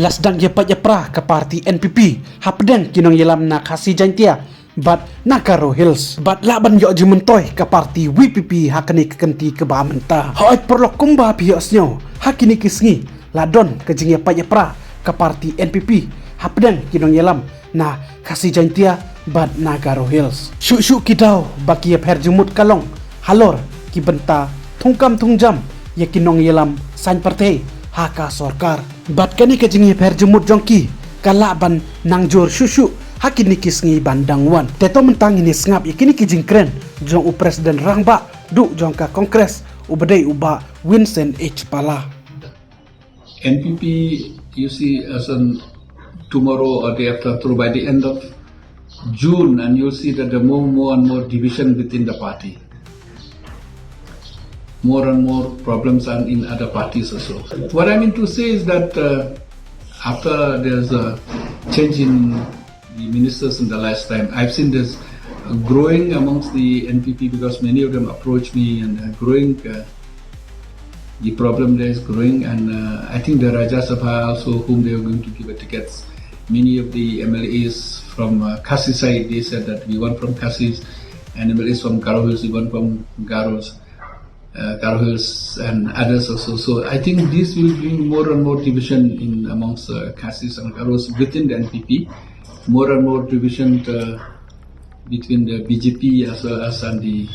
Sdang yapra ke parti NPP hapdeng kinong yelam na khasi jantia bat na Garo Hills bat laban yo jumentoy ke parti WPP hakani kekenti ke ba menta hoit perlok kumba piosnyo hakini kisngi ladon ke jing yapra ke parti NPP hapdeng kinong yelam na khasi jantia bat na Garo Hills syuk kidau baki yap herjumut kalong halor ki benta thungkam thungjam ya kinong yelam san partai haka sorkar bat kani kejingi perjumut jongki kalaban nangjor syushu hakini kisngi bandang wan teto mentang ini sngap ikini kijing kren jong u presiden rangba du jongka kongres ubedai uba Vincent H Pala. NPP you see as on tomorrow or day after through by the end of June, and you'll see that the more and more division within the party. More and more problems are in other parties also. What I mean to say is that after there's a change in the ministers in the last time, I've seen this growing amongst the NPP because many of them approach me and growing. The problem there is growing, and I think the Rajya Sabha also, whom they are going to give tickets, many of the MLAs from khasi side, they said that we want from khasis, and MLAs from Garo Hills, we want from Garos. Garo Hills and others also. So I think this will bring more and more division in amongst khasi and Garos within the NPP, more and more division between the BJP as well as and the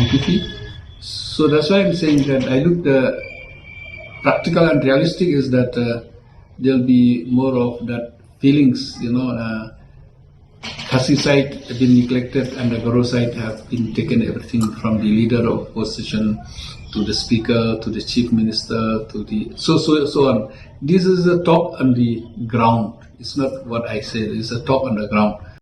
NPP. So that's why I'm saying that I look the practical and realistic is that there'll be more of that feelings, khasi side have been neglected and the Garo side have been taken everything from the leader of opposition to the speaker to the chief minister to the so on. This is the talk on the ground. It's not what I say. It's a talk on the ground.